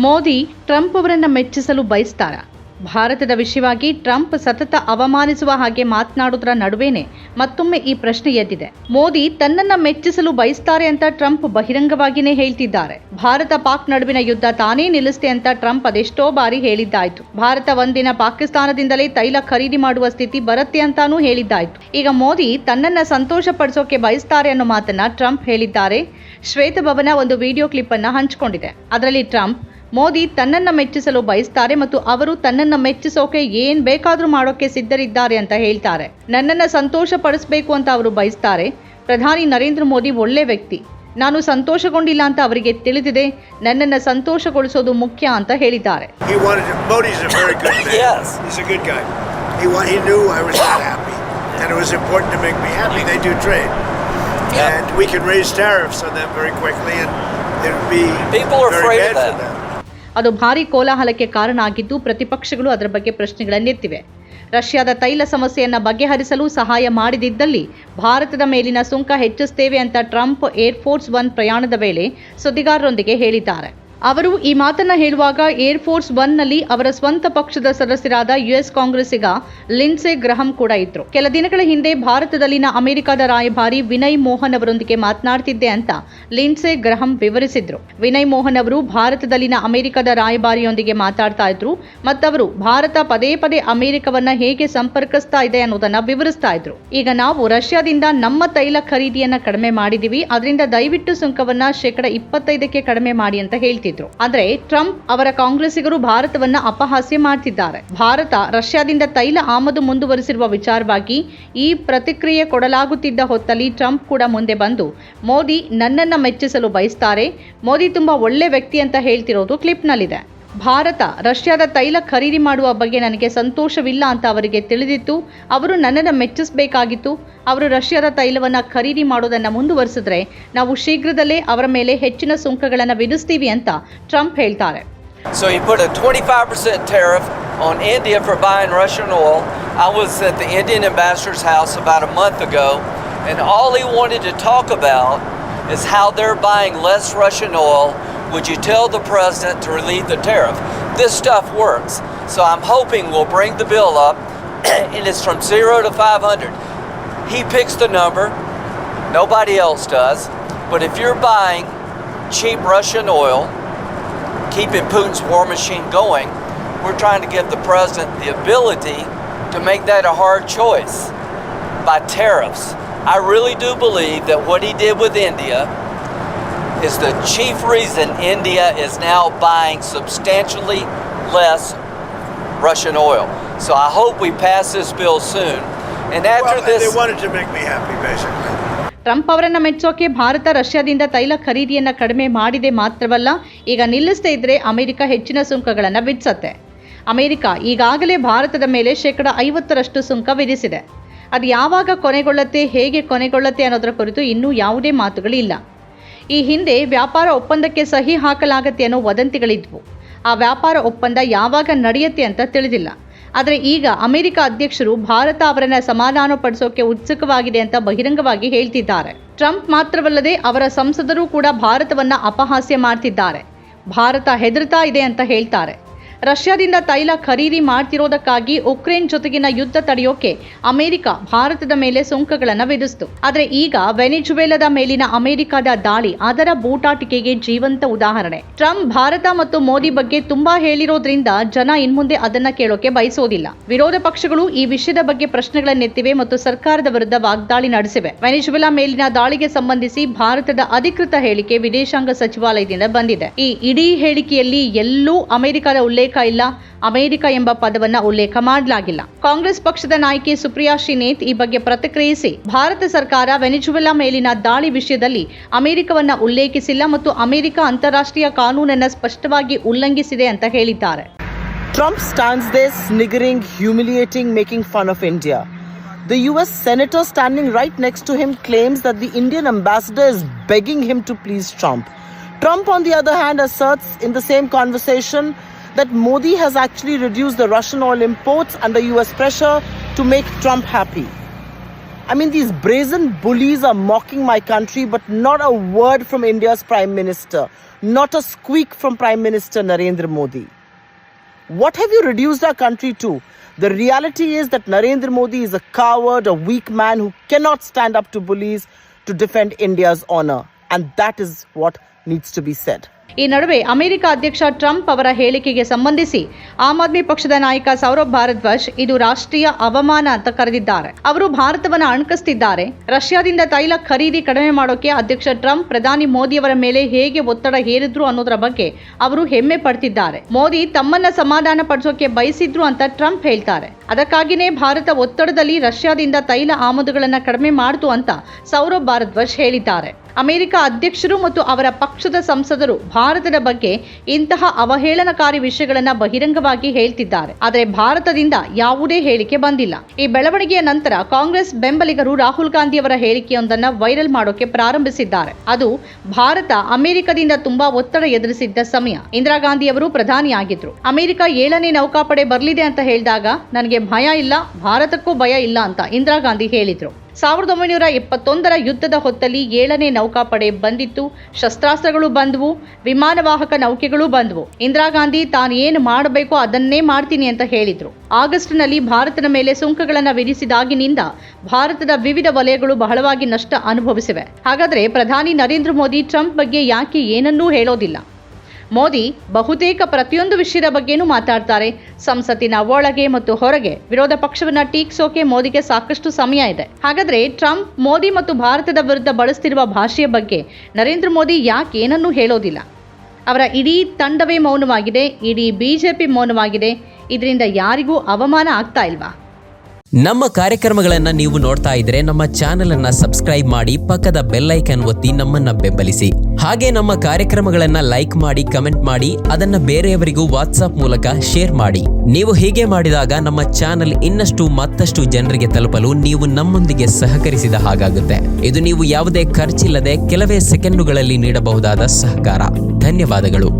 Modi Trump ಅವರನ್ನು ಮೆಚ್ಚಿಸಲು ಬಯಸ್ತಾರ? ಭಾರತದ ವಿಷಯವಾಗಿ ಟ್ರಂಪ್ ಸತತ ಅವಮಾನಿಸುವ ಹಾಗೆ ಮಾತನಾಡುವುದರ ನಡುವೆನೇ ಮತ್ತೊಮ್ಮೆ ಈ ಪ್ರಶ್ನೆ ಎದ್ದಿದೆ. ಮೋದಿ ತನ್ನನ್ನ ಮೆಚ್ಚಿಸಲು ಬಯಸ್ತಾರೆ ಅಂತ ಟ್ರಂಪ್ ಬಹಿರಂಗವಾಗಿಯೇ ಹೇಳ್ತಿದ್ದಾರೆ. ಭಾರತ ಪಾಕ್ ನಡುವಿನ ಯುದ್ಧ ತಾನೇ ನಿಲ್ಲಿಸುತ್ತೆ ಅಂತ ಟ್ರಂಪ್ ಅದೆಷ್ಟೋ ಬಾರಿ ಹೇಳಿದ್ದಾಯ್ತು. ಭಾರತ ಒಂದಿನ ಪಾಕಿಸ್ತಾನದಿಂದಲೇ ತೈಲ ಖರೀದಿ ಮಾಡುವ ಸ್ಥಿತಿ ಬರುತ್ತೆ ಅಂತಾನೂ ಹೇಳಿದ್ದಾಯ್ತು. ಈಗ ಮೋದಿ ತನ್ನನ್ನ ಸಂತೋಷ ಪಡಿಸೋಕೆ ಬಯಸ್ತಾರೆ ಅನ್ನೋ ಮಾತನ್ನ ಟ್ರಂಪ್ ಹೇಳಿದ್ದಾರೆ. ಶ್ವೇತಭವನ ಒಂದು ವಿಡಿಯೋ ಕ್ಲಿಪ್ ಅನ್ನ ಹಂಚಿಕೊಂಡಿದೆ. ಅದರಲ್ಲಿ ಟ್ರಂಪ್ ಮೋದಿ ತನ್ನನ್ನ ಮೆಚ್ಚಿಸಲು ಬಯಸ್ತಾರೆ ಮತ್ತು ಅವರು ತನ್ನನ್ನ ಮೆಚ್ಚಿಸೋಕೆ ಏನ್ ಬೇಕಾದ್ರೂ ಮಾಡೋಕೆ ಸಿದ್ಧರಿದ್ದಾರೆ ಅಂತ ಹೇಳ್ತಾರೆ. ನನ್ನನ್ನ ಸಂತೋಷ ಪಡಿಸಬೇಕು ಅಂತ ಅವರು ಬಯಸ್ತಾರೆ. ಪ್ರಧಾನಿ ನರೇಂದ್ರ ಮೋದಿ ಒಳ್ಳೆ ವ್ಯಕ್ತಿ, ನಾನು ಸಂತೋಷಗೊಂಡಿಲ್ಲ ಅಂತ ಅವರಿಗೆ ತಿಳಿದಿದೆ, ನನ್ನನ್ನ ಸಂತೋಷಗೊಳಿಸೋದು ಮುಖ್ಯ ಅಂತ ಹೇಳಿದ್ದಾರೆ. And we can raise tariffs on them very quickly and it would be people are afraid of that. ಅದು ಭಾರಿ ಕೋಲಾಹಲಕ್ಕೆ ಕಾರಣ ಆಗಿದ್ದು ಪ್ರತಿಪಕ್ಷಗಳು ಅದರ ಬಗ್ಗೆ ಪ್ರಶ್ನೆಗಳನ್ನೆತ್ತಿವೆ. ರಷ್ಯಾದ ತೈಲ ಸಮಸ್ಯೆಯನ್ನು ಬಗೆಹರಿಸಲು ಸಹಾಯ ಮಾಡಿದಿದ್ದಲ್ಲಿ ಭಾರತದ ಮೇಲಿನ ಸುಂಕ ಹೆಚ್ಚಿಸುತ್ತೇವೆ ಅಂತ ಟ್ರಂಪ್ ಏರ್ಫೋರ್ಸ್ 1 ಪ್ರಯಾಣದ ವೇಳೆ ಸುದ್ದಿಗಾರರೊಂದಿಗೆ ಹೇಳಿದ್ದಾರೆ. ಅವರು ಈ ಮಾತನ್ನ ಹೇಳುವಾಗ ಏರ್ಫೋರ್ಸ್ 1ನಲ್ಲಿ ಅವರ ಸ್ವಂತ ಪಕ್ಷದ ಸದಸ್ಯರಾದ ಯುಎಸ್ ಕಾಂಗ್ರೆಸ್ಸಿಗ ಲಿಂಡ್ಸೆ ಗ್ರಹಂ ಕೂಡ ಇದ್ರು. ಕೆಲ ದಿನಗಳ ಹಿಂದೆ ಭಾರತದಲ್ಲಿನ ಅಮೆರಿಕದ ರಾಯಭಾರಿ ವಿನಯ್ ಮೋಹನ್ ಅವರೊಂದಿಗೆ ಮಾತನಾಡ್ತಿದ್ದೆ ಅಂತ ಲಿಂಡ್ಸೆ ಗ್ರಹಂ ವಿವರಿಸಿದ್ರು. ವಿನಯ್ ಮೋಹನ್ ಅವರು ಭಾರತದಲ್ಲಿನ ಅಮೆರಿಕದ ರಾಯಭಾರಿಯೊಂದಿಗೆ ಮಾತಾಡ್ತಾ ಇದ್ರು ಮತ್ತವರು ಭಾರತ ಪದೇ ಪದೇ ಅಮೆರಿಕವನ್ನ ಹೇಗೆ ಸಂಪರ್ಕಿಸ್ತಾ ಇದೆ ಅನ್ನೋದನ್ನ ವಿವರಿಸ್ತಾ ಇದ್ರು. ಈಗ ನಾವು ರಷ್ಯಾದಿಂದ ನಮ್ಮ ತೈಲ ಖರೀದಿಯನ್ನ ಕಡಿಮೆ ಮಾಡಿದೀವಿ, ಅದರಿಂದ ದಯವಿಟ್ಟು ಸುಂಕವನ್ನ 25% ಕಡಿಮೆ ಮಾಡಿ ಅಂತ ಹೇಳ್ತಿದ್ರು. ಅಂದ್ರೆ ಟ್ರಂಪ್ ಅವರ ಕಾಂಗ್ರೆಸ್ಸಿಗರು ಭಾರತವನ್ನ ಅಪಹಾಸ್ಯ ಮಾಡ್ತಿದ್ದಾರೆ. ಭಾರತ ರಷ್ಯಾದಿಂದ ತೈಲ ಆಮದು ಮುಂದುವರಿಸಿರುವ ವಿಚಾರವಾಗಿ ಈ ಪ್ರತಿಕ್ರಿಯೆ ಕೊಡಲಾಗುತ್ತಿದ್ದ ಹೊತ್ತಲ್ಲಿ ಟ್ರಂಪ್ ಕೂಡ ಮುಂದೆ ಬಂದು ಮೋದಿ ನನ್ನನ್ನ ಮೆಚ್ಚಿಸಲು ಬಯಸ್ತಾರೆ, ಮೋದಿ ತುಂಬಾ ಒಳ್ಳೆ ವ್ಯಕ್ತಿ ಅಂತ ಹೇಳ್ತಿರೋದು ಕ್ಲಿಪ್ನಲ್ಲಿದೆ. ಭಾರತ ರಷ್ಯಾದ ತೈಲ ಖರೀದಿ ಮಾಡುವ ಬಗ್ಗೆ ನನಗೆ ಸಂತೋಷವಿಲ್ಲ ಅಂತ ಅವರಿಗೆ ತಿಳಿದಿತ್ತು, ಅವರು ನನ್ನನ್ನು ಮೆಚ್ಚಿಸಬೇಕಾಗಿತ್ತು. ಅವರು ರಷ್ಯಾದ ತೈಲವನ್ನು ಖರೀದಿ ಮಾಡೋದನ್ನು ಮುಂದುವರಿಸಿದ್ರೆ ನಾವು ಶೀಘ್ರದಲ್ಲೇ ಅವರ ಮೇಲೆ ಹೆಚ್ಚಿನ ಸುಂಕಗಳನ್ನು ವಿಧಿಸ್ತೀವಿ ಅಂತ ಟ್ರಂಪ್ ಹೇಳ್ತಾರೆ. So he put a 25% tariff on India for buying Russian oil. I was at the Indian ambassador's house about a month ago and all he wanted to talk about is how they're buying less Russian oil. Would you tell the president to relieve the tariff? This stuff works. So I'm hoping we'll bring the bill up and it's from 0 to 500. He picks the number. Nobody else does. But if you're buying cheap Russian oil, keeping Putin's war machine going, we're trying to give the president the ability to make that a hard choice by tariffs. I really do believe that what he did with India is the chief reason India is now buying substantially less Russian oil. So I hope we pass this bill soon. And after this, they wanted to make me happy, basically. Trump ಅವರನ್ನ ಮೆಚ್ಚೋಕೆ ಭಾರತ ರಷ್ಯಾದಿಂದ ತೈಲ ಖರೀದಿಯನ್ನ ಕಡಿಮೆ ಮಾಡಿದೆ ಮಾತ್ರವಲ್ಲ, ಈಗ ನಿಲ್ಲಿಸದೇ ಇದ್ರೆ America ಹೆಚ್ಚಿನ ಸುಂಕಗಳನ್ನು ವಿಧಿಸುತ್ತೆ. America ಈಗಾಗಲೇ ಭಾರತದ ಮೇಲೆ 50% ಸುಂಕ ವಿಧಿಸಿದೆ. ಅದು ಯಾವಾಗ ಕೊನೆಗೊಳ್ಳುತ್ತೆ, ಹೇಗೆ ಕೊನೆಗೊಳ್ಳುತ್ತೆ ಅನ್ನೋದರ ಕುರಿತು ಇನ್ನೂ ಯಾವುದೇ ಮಾತುಗಳಿಲ್ಲ. ಈ ಹಿಂದೆ ವ್ಯಾಪಾರ ಒಪ್ಪಂದಕ್ಕೆ ಸಹಿ ಹಾಕಲಾಗತ್ತೆ ಅನ್ನೋ ವದಂತಿಗಳಿದ್ವು. ಆ ವ್ಯಾಪಾರ ಒಪ್ಪಂದ ಯಾವಾಗ ನಡೆಯುತ್ತೆ ಅಂತ ತಿಳಿದಿಲ್ಲ. ಆದರೆ ಈಗ ಅಮೆರಿಕ ಅಧ್ಯಕ್ಷರು ಭಾರತ ಅವರನ್ನ ಸಮಾಧಾನಪಡಿಸೋಕೆ ಉತ್ಸುಕವಾಗಿದೆ ಅಂತ ಬಹಿರಂಗವಾಗಿ ಹೇಳ್ತಿದ್ದಾರೆ. ಟ್ರಂಪ್ ಮಾತ್ರವಲ್ಲದೆ ಅವರ ಸಂಸದರು ಕೂಡ ಭಾರತವನ್ನ ಅಪಹಾಸ್ಯ ಮಾಡ್ತಿದ್ದಾರೆ. ಭಾರತ ಹೆದರ್ತಾ ಇದೆ ಅಂತ ಹೇಳ್ತಾರೆ. ರಷ್ಯಾದಿಂದ ತೈಲ ಖರೀದಿ ಮಾಡ್ತಿರೋದಕ್ಕಾಗಿ ಉಕ್ರೇನ್ ಜೊತೆಗಿನ ಯುದ್ಧ ತಡೆಯೋಕೆ ಅಮೆರಿಕ ಭಾರತದ ಮೇಲೆ ಸುಂಕಗಳನ್ನು ವಿಧಿಸಿತು. ಆದರೆ ಈಗ ವೆನಿಜುವೆಲಾದ ಮೇಲಿನ ಅಮೆರಿಕದ ದಾಳಿ ಅದರ ಬೂಟಾಟಿಕೆಗೆ ಜೀವಂತ ಉದಾಹರಣೆ. ಟ್ರಂಪ್ ಭಾರತ ಮತ್ತು ಮೋದಿ ಬಗ್ಗೆ ತುಂಬಾ ಹೇಳಿರೋದ್ರಿಂದ ಜನ ಇನ್ಮುಂದೆ ಅದನ್ನ ಕೇಳೋಕೆ ಬಯಸೋದಿಲ್ಲ. ವಿರೋಧ ಪಕ್ಷಗಳು ಈ ವಿಷಯದ ಬಗ್ಗೆ ಪ್ರಶ್ನೆಗಳನ್ನೆತ್ತಿವೆ ಮತ್ತು ಸರ್ಕಾರದ ವಿರುದ್ಧ ವಾಗ್ದಾಳಿ ನಡೆಸಿವೆ. ವೆನಿಜುವೆಲಾ ಮೇಲಿನ ದಾಳಿಗೆ ಸಂಬಂಧಿಸಿ ಭಾರತದ ಅಧಿಕೃತ ಹೇಳಿಕೆ ವಿದೇಶಾಂಗ ಸಚಿವಾಲಯದಿಂದ ಬಂದಿದೆ. ಈ ಇಡೀ ಹೇಳಿಕೆಯಲ್ಲಿ ಎಲ್ಲೂ ಅಮೆರಿಕದ ಉಲ್ಲೇಖ ಇಲ್ಲ, ಅಮೆರಿಕ ಎಂಬ ಪದವನ್ನ ಉಲ್ಲೇಖ ಮಾಡಲಾಗಿಲ್ಲ. ಕಾಂಗ್ರೆಸ್ ಪಕ್ಷದ ನಾಯಕಿ ಸುಪ್ರಿಯಾ ಶ್ರೀನೇತ್ ಈ ಬಗ್ಗೆ ಪ್ರತಿಕ್ರಿಯಿಸಿ, ಭಾರತ ಸರ್ಕಾರ ವೆನಿಜುವೆಲಾ ಮೇಲಿನ ದಾಳಿ ವಿಷಯದಲ್ಲಿ ಅಮೆರಿಕವನ್ನ ಉಲ್ಲೇಖಿಸಿಲ್ಲ ಮತ್ತು ಅಮೆರಿಕ ಅಂತಾರಾಷ್ಟ್ರೀಯ ಕಾನೂನನ್ನ ಸ್ಪಷ್ಟವಾಗಿ ಉಲ್ಲಂಘಿಸಿದೆ ಅಂತ ಹೇಳಿದ್ದಾರೆ. Trump stands there sniggering, humiliating, making fun of India. The US senator standing right next to him claims that the Indian ambassador is begging him to please Trump. Trump, on the other hand, asserts in the same conversation that Modi has actually reduced the Russian oil imports under US pressure to make Trump happy. I mean, these brazen bullies are mocking my country, but not a word from India's Prime Minister, not a squeak from Prime Minister Narendra Modi. What have you reduced our country to? The reality is that Narendra Modi is a coward, a weak man who cannot stand up to bullies to defend India's honor. And that is what needs to be said. ಈ ನಡುವೆ America ಅಧ್ಯಕ್ಷ Trump ಅವರ ಹೇಳಿಕೆಗೆ ಸಂಬಂಧಿಸಿ ಆಮ್ ಆದ್ಮಿ ಪಕ್ಷದ ನಾಯಕ ಸೌರಭ್ ಭಾರದ್ವಾಜ್ ಇದು ರಾಷ್ಟ್ರೀಯ ಅವಮಾನ ಅಂತ ಕರೆದಿದ್ದಾರೆ. ಅವರು ಭಾರತವನ್ನು ಅಣಕಿಸ್ತಿದ್ದಾರೆ. ರಷ್ಯಾದಿಂದ ತೈಲ ಖರೀದಿ ಕಡಿಮೆ ಮಾಡೋಕೆ ಅಧ್ಯಕ್ಷ ಟ್ರಂಪ್ ಪ್ರಧಾನಿ ಮೋದಿಯವರ ಮೇಲೆ ಹೇಗೆ ಒತ್ತಡ ಹೇರಿದ್ರು ಅನ್ನೋದರ ಬಗ್ಗೆ ಅವರು ಹೆಮ್ಮೆ ಪಡ್ತಿದ್ದಾರೆ. ಮೋದಿ ತಮ್ಮನ್ನ ಸಮಾಧಾನ ಪಡಿಸೋಕೆ ಬಯಸಿದ್ರು ಅಂತ ಟ್ರಂಪ್ ಹೇಳ್ತಾರೆ. ಅದಕ್ಕಾಗಿನೇ ಭಾರತ ಒತ್ತಡದಲ್ಲಿ ರಷ್ಯಾದಿಂದ ತೈಲ ಆಮದುಗಳನ್ನು ಕಡಿಮೆ ಮಾಡಿತು ಅಂತ ಸೌರಭ್ ಭಾರದ್ವಾಜ್ ಹೇಳಿದ್ದಾರೆ. ಅಮೆರಿಕ ಅಧ್ಯಕ್ಷರು ಮತ್ತು ಅವರ ಪಕ್ಷದ ಸಂಸದರು ಭಾರತದ ಬಗ್ಗೆ ಇಂತಹ ಅವಹೇಳನಕಾರಿ ವಿಷಯಗಳನ್ನು ಬಹಿರಂಗವಾಗಿ ಹೇಳ್ತಿದ್ದಾರೆ. ಆದರೆ ಭಾರತದಿಂದ ಯಾವುದೇ ಹೇಳಿಕೆ ಬಂದಿಲ್ಲ. ಈ ಬೆಳವಣಿಗೆಯ ನಂತರ ಕಾಂಗ್ರೆಸ್ ಬೆಂಬಲಿಗರು ರಾಹುಲ್ ಗಾಂಧಿ ಅವರ ಹೇಳಿಕೆಯೊಂದನ್ನು ವೈರಲ್ ಮಾಡೋಕೆ ಪ್ರಾರಂಭಿಸಿದ್ದಾರೆ. ಅದು ಭಾರತ ಅಮೆರಿಕದಿಂದ ತುಂಬಾ ಒತ್ತಡ ಎದುರಿಸಿದ್ದ ಸಮಯ. ಇಂದಿರಾ ಗಾಂಧಿ ಅವರು ಪ್ರಧಾನಿಯಾಗಿದ್ರು. ಅಮೆರಿಕ 7ನೇ ನೌಕಾಪಡೆ ಬರಲಿದೆ ಅಂತ ಹೇಳಿದಾಗ ನನಗೆ ಭಯ ಇಲ್ಲ, ಭಾರತಕ್ಕೂ ಭಯ ಇಲ್ಲ ಅಂತ ಇಂದಿರಾ ಗಾಂಧಿ ಹೇಳಿದ್ರು. 1971ರ ಯುದ್ಧದ ಹೊತ್ತಲ್ಲಿ 7ನೇ ನೌಕಾಪಡೆ ಬಂದಿತ್ತು. ಶಸ್ತ್ರಾಸ್ತ್ರಗಳು ಬಂದವು, ವಿಮಾನವಾಹಕ ನೌಕೆಗಳು ಬಂದವು. ಇಂದಿರಾ ಗಾಂಧಿ ತಾನು ಏನು ಮಾಡಬೇಕೋ ಅದನ್ನೇ ಮಾಡ್ತೀನಿ ಅಂತ ಹೇಳಿದ್ರು. ಆಗಸ್ಟ್ನಲ್ಲಿ ಭಾರತದ ಮೇಲೆ ಸುಂಕಗಳನ್ನು ವಿಧಿಸಿದಾಗಿನಿಂದ ಭಾರತದ ವಿವಿಧ ವಲಯಗಳು ಬಹಳವಾಗಿ ನಷ್ಟ ಅನುಭವಿಸಿವೆ. ಹಾಗಾದ್ರೆ ಪ್ರಧಾನಿ ನರೇಂದ್ರ ಮೋದಿ ಟ್ರಂಪ್ ಬಗ್ಗೆ ಯಾಕೆ ಏನನ್ನೂ ಹೇಳೋದಿಲ್ಲ? ಮೋದಿ ಬಹುತೇಕ ಪ್ರತಿಯೊಂದು ವಿಷಯದ ಬಗ್ಗೆನೂ ಮಾತಾಡ್ತಾರೆ. ಸಂಸತ್ತಿನ ಒಳಗೆ ಮತ್ತು ಹೊರಗೆ ವಿರೋಧ ಪಕ್ಷವನ್ನ ಟೀಕಿಸೋಕೆ ಮೋದಿಗೆ ಸಾಕಷ್ಟು ಸಮಯ ಇದೆ. ಹಾಗಾದ್ರೆ ಟ್ರಂಪ್ ಮೋದಿ ಮತ್ತು ಭಾರತದ ವಿರುದ್ಧ ಬಳಸ್ತಿರುವ ಭಾಷೆಯ ಬಗ್ಗೆ ನರೇಂದ್ರ ಮೋದಿ ಯಾಕೆ ಏನನ್ನೂ ಹೇಳೋದಿಲ್ಲ? ಅವರ ಇಡೀ ತಂಡವೇ ಮೌನವಾಗಿದೆ, ಇಡೀ ಬಿಜೆಪಿ ಮೌನವಾಗಿದೆ. ಇದರಿಂದ ಯಾರಿಗೂ ಅವಮಾನ ಆಗ್ತಾ ಇಲ್ವಾ? ನಮ್ಮ ಕಾರ್ಯಕ್ರಮಗಳನ್ನು ನೀವು ನೋಡ್ತಾ ಇದ್ರೆ ನಮ್ಮ ಚಾನೆಲ್ ಅನ್ನ ಸಬ್ಸ್ಕ್ರೈಬ್ ಮಾಡಿ, ಪಕ್ಕದ ಬೆಲ್ ಐಕಾನ್ ಒತ್ತಿ ನಮ್ಮನ್ನ ಬೆಂಬಲಿಸಿ. ಹಾಗೆ ನಮ್ಮ ಕಾರ್ಯಕ್ರಮಗಳನ್ನ ಲೈಕ್ ಮಾಡಿ, ಕಮೆಂಟ್ ಮಾಡಿ, ಅದನ್ನ ಬೇರೆಯವರಿಗೂ ವಾಟ್ಸ್ಆಪ್ ಮೂಲಕ ಶೇರ್ ಮಾಡಿ. ನೀವು ಹೀಗೆ ಮಾಡಿದಾಗ ನಮ್ಮ ಚಾನೆಲ್ ಇನ್ನಷ್ಟು ಮತ್ತಷ್ಟು ಜನರಿಗೆ ತಲುಪಲು ನೀವು ನಮ್ಮೊಂದಿಗೆ ಸಹಕರಿಸಿದ ಹಾಗಾಗುತ್ತೆ. ಇದು ನೀವು ಯಾವುದೇ ಖರ್ಚಿಲ್ಲದೆ ಕೆಲವೇ ಸೆಕೆಂಡುಗಳಲ್ಲಿ ನೀಡಬಹುದಾದ ಸಹಕಾರ. ಧನ್ಯವಾದಗಳು.